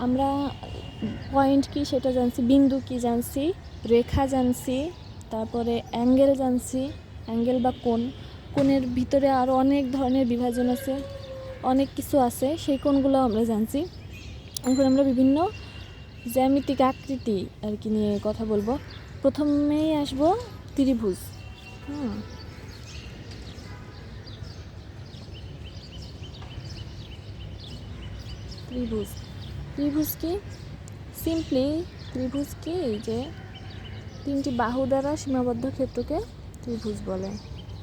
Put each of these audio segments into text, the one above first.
আমরা পয়েন্ট কি সেটা জানছি, বিন্দু কি জানছি, রেখা জানছি, তারপরে অ্যাঙ্গেল জানছি, অ্যাঙ্গেল বা কোণের ভিতরে আরও অনেক ধরনের বিভাজন আছে, অনেক কিছু আছে, সেই কোণগুলো আমরা জানছি। এখন আমরা বিভিন্ন জ্যামিতিক আকৃতি আর কি নিয়ে কথা বলবো। প্রথমেই আসবো ত্রিভুজ। ত্রিভুজ কি? সিম্পলি ত্রিভুজ কি? যে তিনটি বাহু দ্বারা সীমাবদ্ধ ক্ষেত্রকে ত্রিভুজ বলে।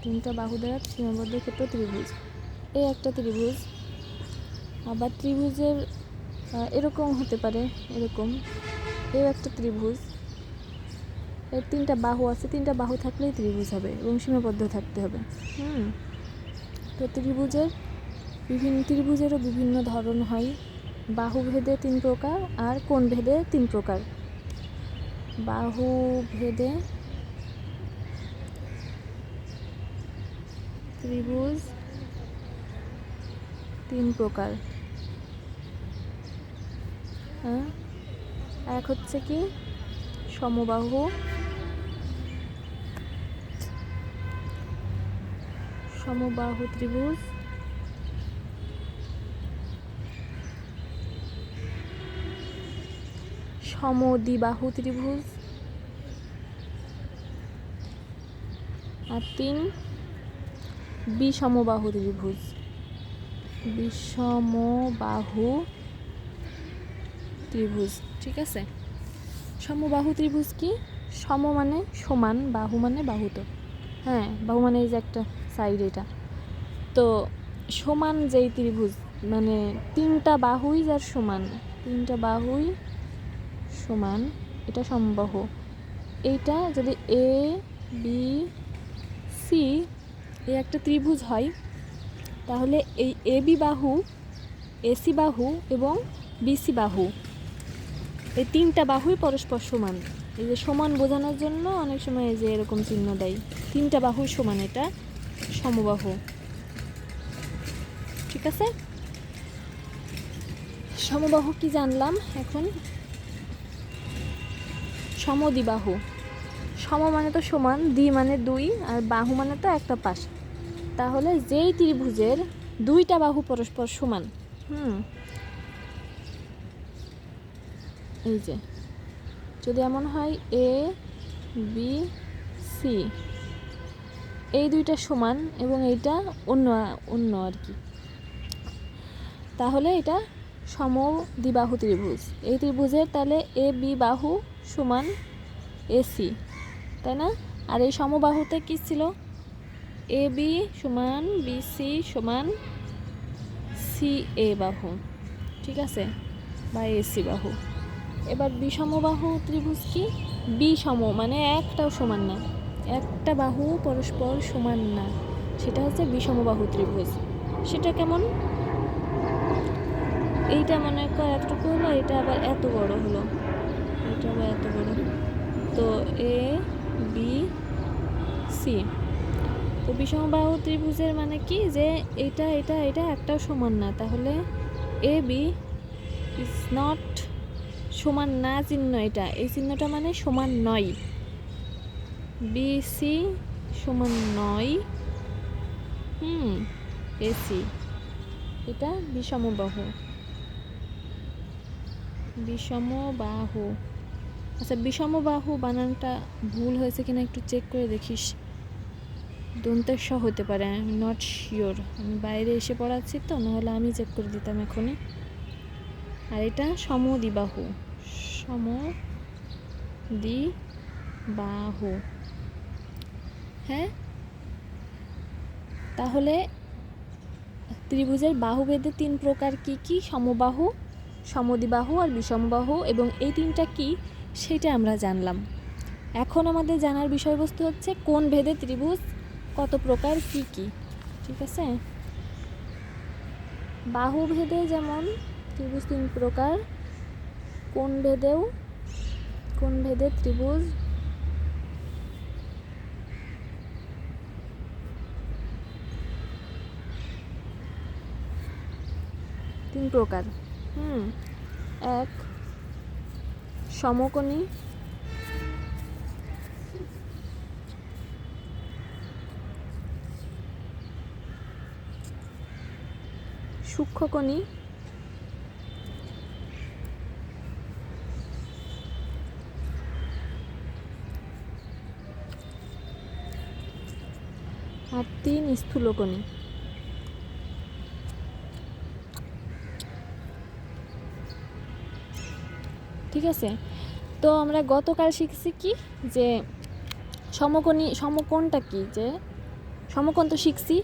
তিনটা বাহু দ্বারা সীমাবদ্ধ ক্ষেত্র ত্রিভুজ। এই একটা ত্রিভুজ। আবার ত্রিভুজের এরকম হতে পারে, এরকম। এই একটা ত্রিভুজ, এর তিনটা বাহু আছে, তিনটা বাহু থাকলেই ত্রিভুজ হবে এবং সীমাবদ্ধ থাকতে হবে। তো ত্রিভুজেরও বিভিন্ন ধরন হয়। বাহু ভেদে 3 প্রকার আর কোণ ভেদে 3 প্রকার। বাহু ভেদে ত্রিভুজ 3 প্রকার। এক হচ্ছে কি সমবাহু, ত্রিভুজ, সমদ্বিবাহু ত্রিভুজ, আর 3 বিষমবাহু ত্রিভুজ। বিষমবাহু ত্রিভুজ, ঠিক আছে। সমবাহু ত্রিভুজ কি? সম মানে সমান, বাহু মানে বাহু, তো হ্যাঁ, বাহু মানে এই যে একটা সাইড, এটা তো সমান যেই ত্রিভুজ, মানে তিনটা বাহুই যার সমান, তিনটা বাহুই সমান, এটা সমবাহু। এইটা যদি এ বি সি এই একটা ত্রিভুজ হয়, তাহলে এই এ বি বাহু, এসি বাহু এবং বিসি বাহু, এই তিনটা বাহুই পরস্পর সমান। এই যে সমান বোঝানোর জন্য অনেক সময় এই যে এরকম চিহ্ন দেয়, তিনটা বাহুই সমান, এটা সমবাহু, ঠিক আছে। সমবাহু কি জানলাম। এখন সমদ্বিবাহু। সম মানে তো সমান, দ্বি মানে 2, আর বাহু মানে তো একটা পাশ। তাহলে যেই ত্রিভুজের 2টা বাহু পরস্পর সমান, এই যে যদি এমন হয় এ বি সি, এই 2টা সমান এবং এইটা অন্য আর কি, তাহলে এটা সমদ্বিবাহু ত্রিভুজ। এই ত্রিভুজের তাহলে এ বি বাহু সমান এসি, তাই না? আর এই সমবাহুতে কি ছিল? এ বি সমান বিসি সমান সি এ বাহু, ঠিক আছে, বা এসি বাহু। এবার বিষমবাহু ত্রিভুজ কি? বিষম মানে একটাও সমান না, একটা বাহু পরস্পর সমান না, সেটা হচ্ছে বিষমবাহু ত্রিভুজ। সেটা কেমন? এইটা মনে কর এতটুকু হলো, এটা আবার এত বড় হলো, এটা আবার এত বড়, তো এ বি সি। তো বিষমবাহু ত্রিভুজের মানে কি? যে এটা এটা এটা একটাও সমান না, তাহলে এ বি ইজ নট সমান না চিহ্ন, এটা এই চিহ্নটা মানে সমান নয়। বিসি সমান নয়, এসি, এটা বিষমবাহু। আচ্ছা, বিষমবাহু বানানটা ভুল হয়েছে কিনা একটু চেক করে দেখিস। দন্তের স হতে পারে, আমি নট শিওর, আমি বাইরে এসে পড়াচ্ছি তো, নাহলে আমি চেক করে দিতাম এখনই। আর এটা সমদ্বিবাহু, হ্যাঁ। তাহলে ত্রিভুজের বাহুভেদে 3 প্রকার কি কি? সমবাহু, সমদ্বিবাহু আর বিষমবাহু, এবং এই 3টা কি সেটা আমরা জানলাম। এখন আমাদের জানার বিষয়বস্তু হচ্ছে কোণ ভেদে ত্রিভুজ কত প্রকার, কি কি, ঠিক আছে। বাহু ভেদে যেমন ত্রিভুজ 3 প্রকার, কোণ ভেদে ত্রিভুজ 3 প্রকার। এক সমকোণী সূক্ষ্মকোণী আর 3 স্থূলকোণী। ঠিক আছে, তো আমরা গতকাল শিখছি কি যে সমকোণটা কি, যে সমকোণ তো শিখছি,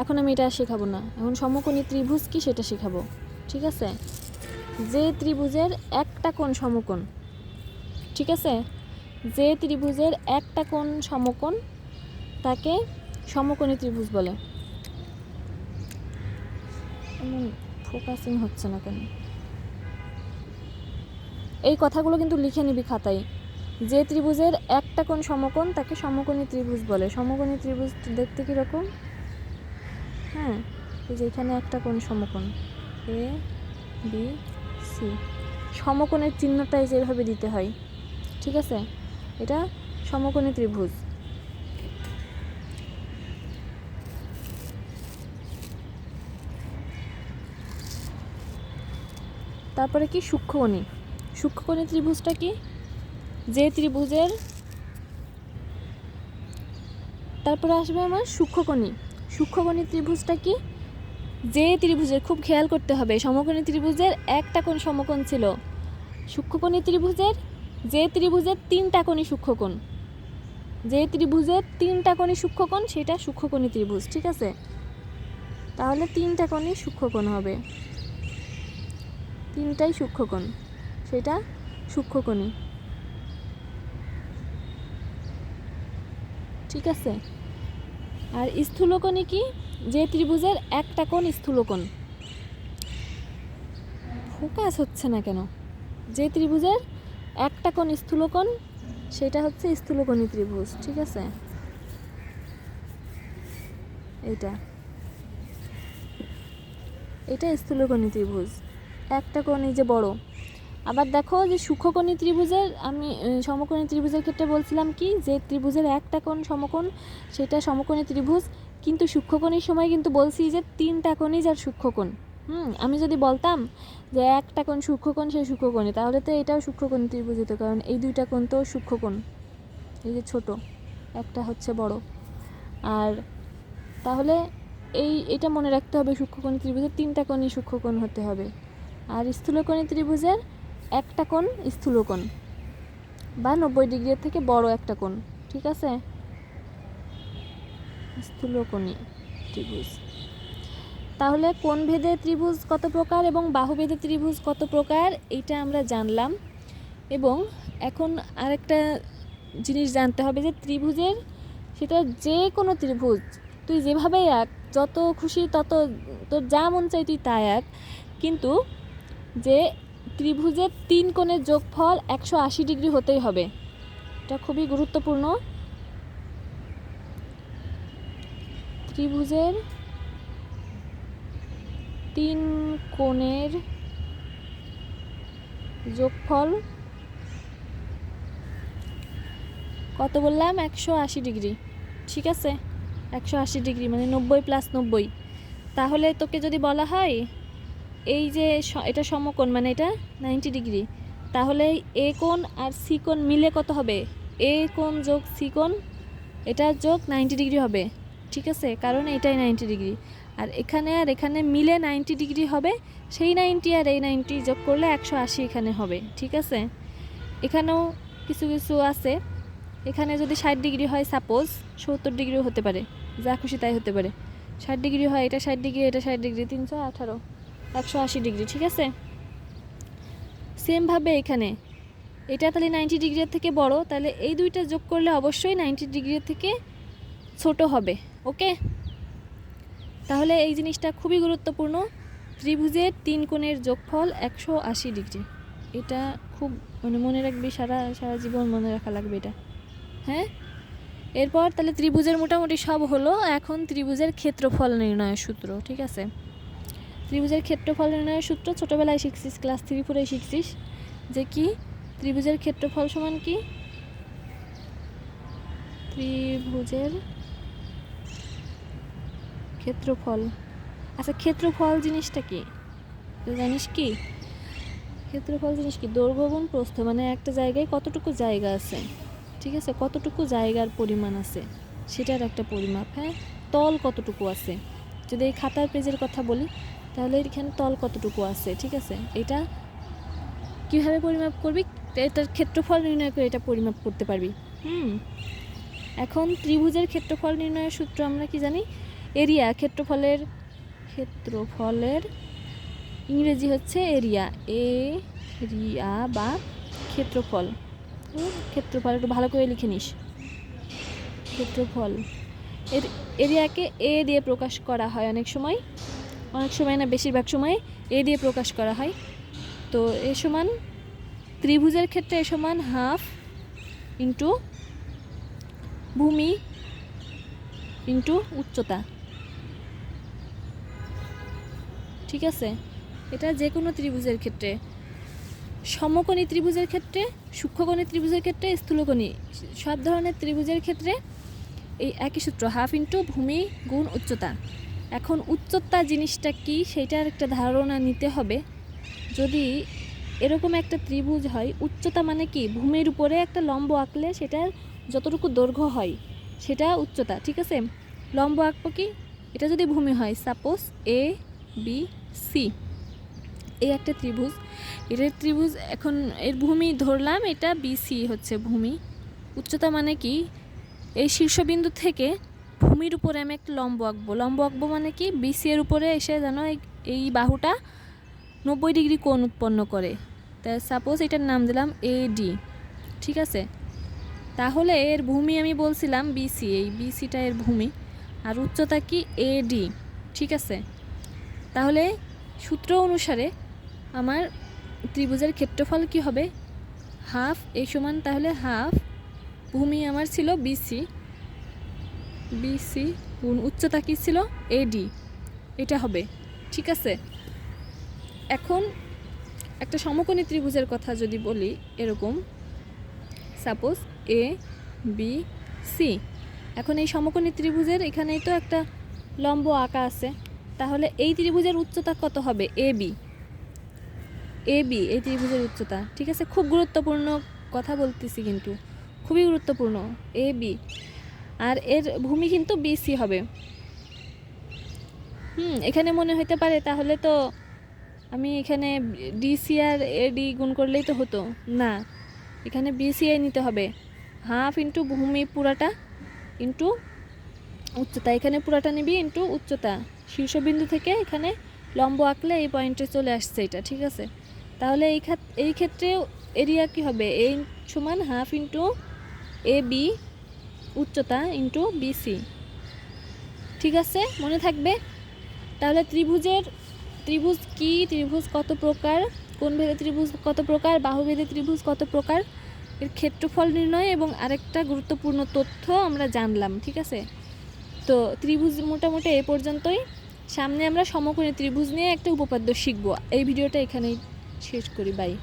এখন আমি এটা শেখাবো না, এখন সমকোণী ত্রিভুজ কি সেটা শেখাবো। ঠিক আছে, যে ত্রিভুজের একটা কোণ সমকোণ, ঠিক আছে, যে ত্রিভুজের একটা কোণ সমকোণ তাকে সমকোণী ত্রিভুজ বলে। ফোকাসিং হচ্ছে না কেন? এই কথাগুলো কিন্তু লিখে নিবি খাতায়। যে ত্রিভুজের একটা কোণ সমকোণ তাকে সমকোণী ত্রিভুজ বলে। সমকোণী ত্রিভুজ দেখতে কীরকম? হ্যাঁ, এই যে এখানে একটা কোণ সমকোণ এ বি সি, সমকোণের চিহ্নটাই যেভাবে দিতে হয়। ঠিক আছে, এটা সমকোণী ত্রিভুজ। তারপরে কি সূক্ষ্মকোণী। সূক্ষ্মকোণী ত্রিভুজটা কি? যে ত্রিভুজের, তারপরে আসবে আমার সূক্ষ্মকোণী। সূক্ষ্মকোণী ত্রিভুজটা কি? যে ত্রিভুজের, খুব খেয়াল করতে হবে, সমকোণী ত্রিভুজের একটা কোণ সমকোণ ছিল, সূক্ষ্মকোণী ত্রিভুজের যে ত্রিভুজের 3টা কোণই সূক্ষ্মকোণ, যে ত্রিভুজের 3টা কোণই সূক্ষ্মকোণ সেটা সূক্ষ্মকোণী ত্রিভুজ। ঠিক আছে, তাহলে 3টা কোণই সূক্ষ্মকোণ হবে, 3টাই সূক্ষ্মকোণ, সেটা সূক্ষ্মকোণী। ঠিক আছে, আর স্থূলকোণী কি? যে ত্রিভুজের একটা কোণ স্থূলকোণ। ফোকাস হচ্ছে না কেন? যে ত্রিভুজের একটা কোণ স্থূলকোণ সেটা হচ্ছে স্থূলকোণী ত্রিভুজ। ঠিক আছে, এটা স্থূলকোণী ত্রিভুজ, একটা কোণ এই যে বড়। আবার দেখো যে সূক্ষ্মকোণী ত্রিভুজের, আমি সমকোণী ত্রিভুজের ক্ষেত্রে বলছিলাম কি যে ত্রিভুজের একটা কোণ সমকোণ সেটা সমকোণী ত্রিভুজ, কিন্তু সূক্ষ্মকোণীর সময় কিন্তু বলছি যে 3টা কোণই যার সূক্ষ্মকোণ। আমি যদি বলতাম যে একটা কোণ সূক্ষ্মকোণ সেই সূক্ষ্মকোণী, তাহলে তো এটাও সূক্ষ্মকোণী ত্রিভুজ হতো, কারণ এই দুইটা কোণ তো সূক্ষ্মকোণ, এই যে ছোট একটা হচ্ছে বড়। আর তাহলে এটা মনে রাখতে হবে, সূক্ষ্মকোণী ত্রিভুজের 3টা কোণই সূক্ষ্মকোণ হতে হবে, আর স্থূলকোণী ত্রিভুজের একটা কোণ স্থূলকোণ বা 90 ডিগ্রির থেকে বড় একটা কোণ। ঠিক আছে, স্থূলকোণী ত্রিভুজ। তাহলে কোণ ভেদে ত্রিভুজ কত প্রকার এবং বাহুভেদে ত্রিভুজ কত প্রকার এটা আমরা জানলাম। এবং এখন আরেকটা জিনিস জানতে হবে যে ত্রিভুজের, সেটা যে কোনো ত্রিভুজ তুই যেভাবেই আঁক, যত খুশি তত, তোর যা মন চাই তুই তাই আঁক, কিন্তু যে ত্রিভুজের 3 কোণের যোগফল 180 ডিগ্রি হতেই হবে, এটা খুবই গুরুত্বপূর্ণ। ত্রিভুজের 3 কোণের যোগফল কত বললাম? 180 ডিগ্রি। ঠিক আছে, 180 ডিগ্রি মানে 90 প্লাস 90। তাহলে তোকে যদি বলা হয় এই যে এটা সমকোণ মানে এটা 90 ডিগ্রি, তাহলে এ কোণ আর সি কোণ মিলে কত হবে? এ কোণ যোগ সি কোণ, এটা যোগ 90 ডিগ্রি হবে। ঠিক আছে, কারণ এটাই 90 ডিগ্রি, আর এখানে মিলে 90 ডিগ্রি হবে, সেই 90 আর এই 90 যোগ করলে 180 এখানে হবে। ঠিক আছে, এখানেও কিছু কিছু আছে, এখানে যদি 60 ডিগ্রি হয়, সাপোজ 70 ডিগ্রিও হতে পারে, যা খুশি তাই হতে পারে। 60 ডিগ্রি হয়, এটা 60 ডিগ্রি, এটা 60 ডিগ্রি, 318, 180 ডিগ্রি। ঠিক আছে, সেমভাবে এখানে এটা তাহলে 90 ডিগ্রির থেকে বড়, তাহলে এই দুইটা যোগ করলে অবশ্যই 90 ডিগ্রির থেকে ছোট হবে। ওকে, তাহলে এই জিনিসটা খুবই গুরুত্বপূর্ণ, ত্রিভুজের 3 কোণের যোগফল 180 ডিগ্রি। এটা খুব মনে রাখবি, সারা জীবন মনে রাখা লাগবে এটা। হ্যাঁ, এরপর তাহলে ত্রিভুজের মোটামুটি সব হলো, এখন ত্রিভুজের ক্ষেত্রফল নির্ণয়ের সূত্র। ঠিক আছে, ত্রিভুজের ক্ষেত্রফল নির্ণয়ের সূত্র ছোটোবেলায় শিখছিস, ক্লাস 3-4 শিখছিস যে কি ত্রিভুজের ক্ষেত্রফল সমান কি, ত্রিভুজের ক্ষেত্রফল। আচ্ছা ক্ষেত্রফল জিনিসটা কি তুই জানিস কি? ক্ষেত্রফল জিনিস কি দৈর্ঘ্য গুণ প্রস্থ, মানে একটা জায়গায় কতটুকু জায়গা আছে, ঠিক আছে, কতটুকু জায়গার পরিমাণ আছে সেটার একটা পরিমাপ। হ্যাঁ, তল কতটুকু আছে, যদি এই খাতার পেজের কথা বলি তাহলে এখানে তল কতটুকু আছে, ঠিক আছে, এটা কীভাবে পরিমাপ করবি, এটার ক্ষেত্রফল নির্ণয় করে এটা পরিমাপ করতে পারবি। এখন ত্রিভুজের ক্ষেত্রফল নির্ণয়ের সূত্র আমরা কি জানি, এরিয়া, ক্ষেত্রফলের ইংরেজি হচ্ছে এরিয়া, এরিয়া বা ক্ষেত্রফল। ক্ষেত্রফল একটু ভালো করে লিখে নিস, ক্ষেত্রফল। এর এরিয়াকে এ দিয়ে প্রকাশ করা হয় অনেক সময় না, বেশিরভাগ সময় এ দিয়ে প্রকাশ করা হয়। তো এ সমান ত্রিভুজের ক্ষেত্রে এ সমান হাফ ইন্টু ভূমি ইন্টু উচ্চতা, ঠিক আছে। এটা যে কোনো ত্রিভুজের ক্ষেত্রে, সমকোণী ত্রিভুজের ক্ষেত্রে, সূক্ষ্মকোণী ত্রিভুজের ক্ষেত্রে, স্থূলকোণী সব ধরনের ত্রিভুজের ক্ষেত্রে এই একই সূত্র, হাফ ইন্টু ভূমি গুণ উচ্চতা। এখন উচ্চতা জিনিসটা কি সেটার একটা ধারণা নিতে হবে। যদি এরকম একটা ত্রিভুজ হয়, উচ্চতা মানে কি, ভূমির উপরে একটা লম্ব আঁকলে সেটার যতটুকু দৈর্ঘ্য হয় সেটা উচ্চতা, ঠিক আছে। লম্ব আঁকবো কি, এটা যদি ভূমি হয়, সাপোজ এ বি সি, এই একটা ত্রিভুজ, এটার ত্রিভুজ, এখন এর ভূমি ধরলাম এটা বিসি হচ্ছে ভূমি। উচ্চতা মানে কি, এই শীর্ষবিন্দু থেকে ভূমির উপরে আমি একটা লম্ব আঁকবো মানে কি, বিসি এর উপরে এসে যেন এই বাহুটা 90 ডিগ্রি কোণ উৎপন্ন করে। তা সাপোজ এটার নাম দিলাম এডি, ঠিক আছে। তাহলে এর ভূমি আমি বলছিলাম বিসি, এই বিসিটা এর ভূমি, আর উচ্চতা কি এডি, ঠিক আছে। তাহলে সূত্র অনুসারে আমার ত্রিভুজের ক্ষেত্রফল কি হবে, হাফ এই সমান, তাহলে হাফ ভূমি আমার ছিল বিসি গুণ উচ্চতা কি ছিল এডি, এটা হবে, ঠিক আছে। এখন একটা সমকোণী ত্রিভুজের কথা যদি বলি, এরকম সাপোজ এ বি সি, এখন এই সমকোণী ত্রিভুজের এখানেই তো একটা লম্ব আঁকা আছে, তাহলে এই ত্রিভুজের উচ্চতা কত হবে, এ বি এই ত্রিভুজের উচ্চতা, ঠিক আছে। খুব গুরুত্বপূর্ণ কথা বলতেছি, কিন্তু খুবই গুরুত্বপূর্ণ, এ বি, আর এর ভূমি কিন্তু বিসি হবে। এখানে মনে হতে পারে তাহলে তো আমি এখানে ডিসি আর এডি গুণ করলেই তো হতো, না, এখানে বিসিআই নিতে হবে, হাফ ইন্টু ভূমি পুরাটা ইন্টু উচ্চতা, এখানে পুরাটা নিবি ইন্টু উচ্চতা, শীর্ষবিন্দু থেকে এখানে লম্ব আঁকলে এই পয়েন্টে চলে আসছে এটা, ঠিক আছে। তাহলে এই ক্ষেত্রে এরিয়া কি হবে, এই সমান হাফ ইন্টু এ বি উচ্চতা ইন্টু বিসি, ঠিক আছে, মনে থাকবে। তাহলে ত্রিভুজ কি, ত্রিভুজ কত প্রকার, কোন ভেদে ত্রিভুজ কত প্রকার, বাহুভেদে ত্রিভুজ কত প্রকার, এর ক্ষেত্রফল নির্ণয় এবং আরেকটা গুরুত্বপূর্ণ তথ্য আমরা জানলাম, ঠিক আছে। তো ত্রিভুজ মোটামুটি এই পর্যন্তই। সামনে আমরা সমকোণী ত্রিভুজ নিয়ে একটা উপপাদ্য শিখব। এই ভিডিওটা এখানেই শেষ করি, বাই।